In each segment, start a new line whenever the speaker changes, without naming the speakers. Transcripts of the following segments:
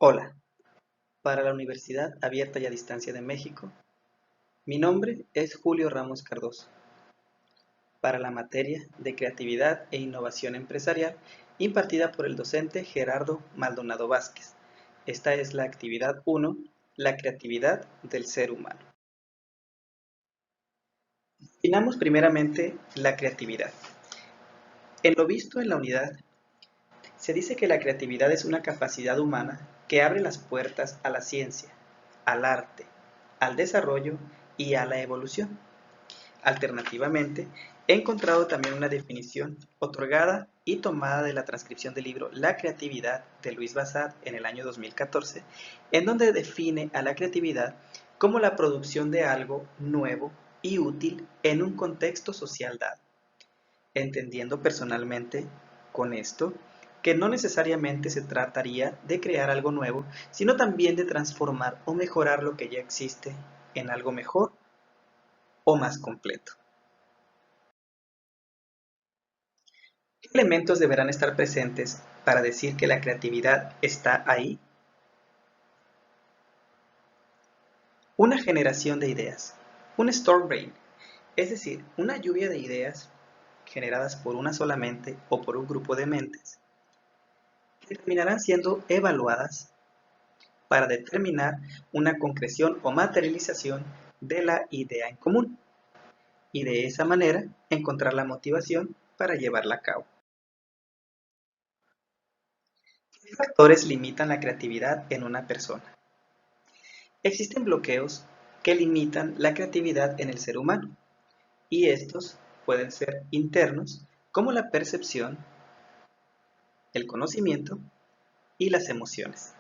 Hola, para la Universidad Abierta y a Distancia de México, mi nombre es Julio Ramos Cardoso. Para la materia de Creatividad e Innovación Empresarial, impartida por el docente Gerardo Maldonado Vázquez. Esta es la actividad 1, la creatividad del ser humano. Definamos primeramente la creatividad. En lo visto en la unidad, se dice que la creatividad es una capacidad humana que abre las puertas a la ciencia, al arte, al desarrollo y a la evolución. Alternativamente, he encontrado también una definición otorgada y tomada de la transcripción del libro La creatividad de Luis Bassat en el año 2014, en donde define a la creatividad como la producción de algo nuevo y útil en un contexto social dado, entendiendo personalmente con esto que no necesariamente se trataría de crear algo nuevo, sino también de transformar o mejorar lo que ya existe en algo mejor o más completo. ¿Qué elementos deberán estar presentes para decir que la creatividad está ahí? Una generación de ideas, un storebrain, es decir, una lluvia de ideas generadas por una sola mente o por un grupo de mentes, que terminarán siendo evaluadas para determinar una concreción o materialización de la idea en común, y de esa manera encontrar la motivación para llevarla a cabo. ¿Qué factores limitan la creatividad en una persona? Existen bloqueos que limitan la creatividad en el ser humano, y estos pueden ser internos, como la percepción, el conocimiento y las emociones.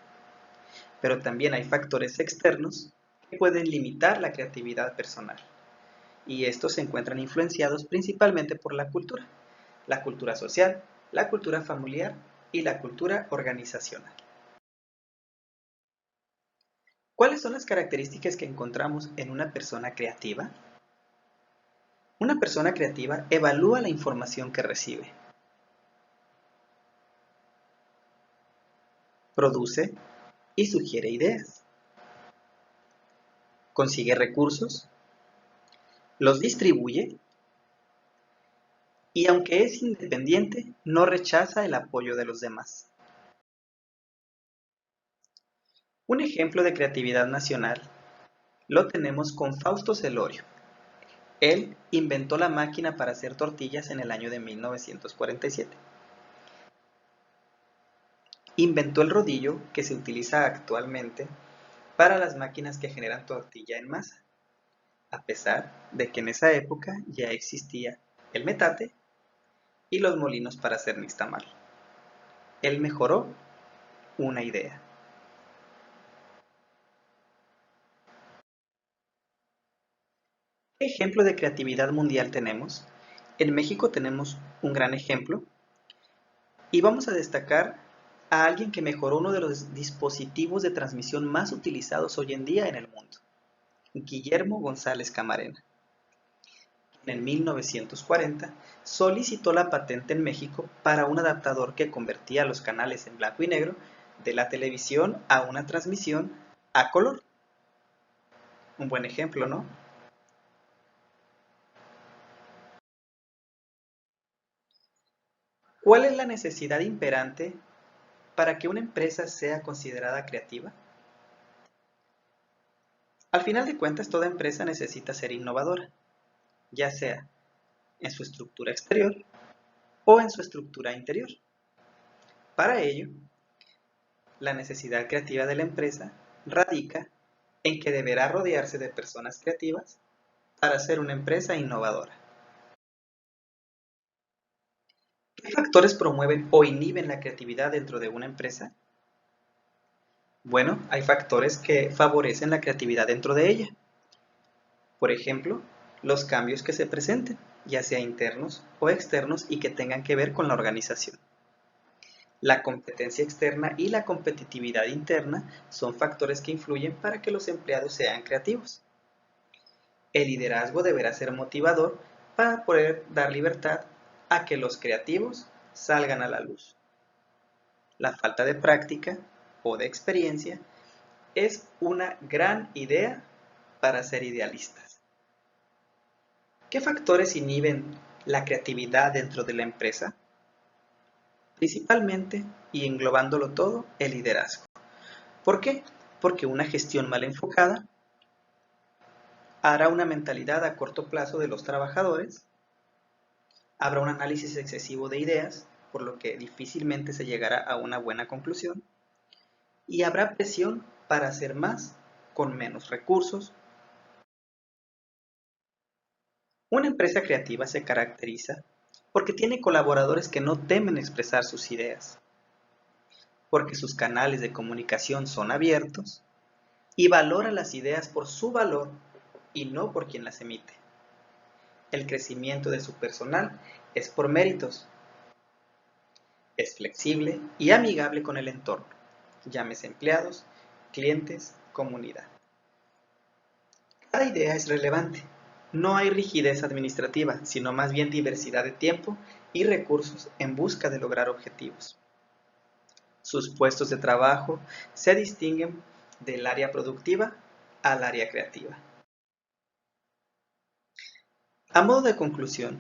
Pero también hay factores externos que pueden limitar la creatividad personal, y estos se encuentran influenciados principalmente por la cultura social, la cultura familiar y la cultura organizacional. ¿Cuáles son las características que encontramos en una persona creativa? Una persona creativa evalúa la información que recibe, produce y sugiere ideas, consigue recursos, los distribuye y, aunque es independiente, no rechaza el apoyo de los demás. Un ejemplo de creatividad nacional lo tenemos con Fausto Celorio. Él inventó la máquina para hacer tortillas en el año de 1947. Inventó el rodillo que se utiliza actualmente para las máquinas que generan tortilla en masa, a pesar de que en esa época ya existía el metate y los molinos para hacer nixtamal. Él mejoró una idea. ¿Qué ejemplo de creatividad mundial tenemos? En México tenemos un gran ejemplo y vamos a destacar a alguien que mejoró uno de los dispositivos de transmisión más utilizados hoy en día en el mundo, Guillermo González Camarena. En 1940 solicitó la patente en México para un adaptador que convertía los canales en blanco y negro de la televisión a una transmisión a color. Un buen ejemplo, ¿no? ¿Cuál es la necesidad imperante para que una empresa sea considerada creativa? Al final de cuentas, toda empresa necesita ser innovadora, ya sea en su estructura exterior o en su estructura interior. Para ello, la necesidad creativa de la empresa radica en que deberá rodearse de personas creativas para ser una empresa innovadora. ¿Qué factores promueven o inhiben la creatividad dentro de una empresa? Bueno, hay factores que favorecen la creatividad dentro de ella. Por ejemplo, los cambios que se presenten, ya sea internos o externos y que tengan que ver con la organización. La competencia externa y la competitividad interna son factores que influyen para que los empleados sean creativos. El liderazgo deberá ser motivador para poder dar libertad a que los creativos salgan a la luz. La falta de práctica o de experiencia, es una gran idea para ser idealistas. ¿Qué factores inhiben la creatividad dentro de la empresa? Principalmente, y englobándolo todo, el liderazgo. ¿Por qué? Porque una gestión mal enfocada hará una mentalidad a corto plazo de los trabajadores, habrá un análisis excesivo de ideas, por lo que difícilmente se llegará a una buena conclusión, y habrá presión para hacer más con menos recursos. Una empresa creativa se caracteriza porque tiene colaboradores que no temen expresar sus ideas, porque sus canales de comunicación son abiertos y valora las ideas por su valor y no por quien las emite. El crecimiento de su personal es por méritos, es flexible y amigable con el entorno, llámese empleados, clientes, comunidad. Cada idea es relevante. No hay rigidez administrativa, sino más bien diversidad de tiempo y recursos en busca de lograr objetivos. Sus puestos de trabajo se distinguen del área productiva al área creativa. A modo de conclusión,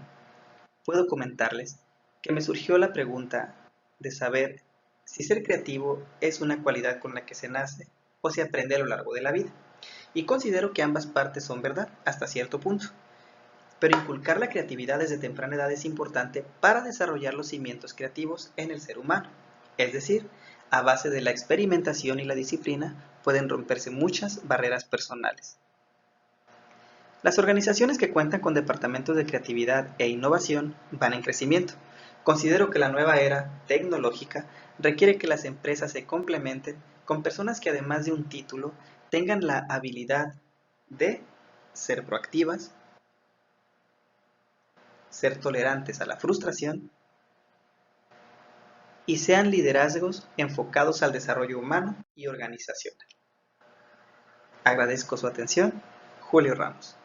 puedo comentarles que me surgió la pregunta de saber si ser creativo es una cualidad con la que se nace o se aprende a lo largo de la vida. Y considero que ambas partes son verdad hasta cierto punto. Pero inculcar la creatividad desde temprana edad es importante para desarrollar los cimientos creativos en el ser humano. Es decir, a base de la experimentación y la disciplina pueden romperse muchas barreras personales. Las organizaciones que cuentan con departamentos de creatividad e innovación van en crecimiento. Considero que la nueva era tecnológica requiere que las empresas se complementen con personas que además de un título tengan la habilidad de ser proactivas, ser tolerantes a la frustración y sean liderazgos enfocados al desarrollo humano y organizacional. Agradezco su atención. Julio Ramos.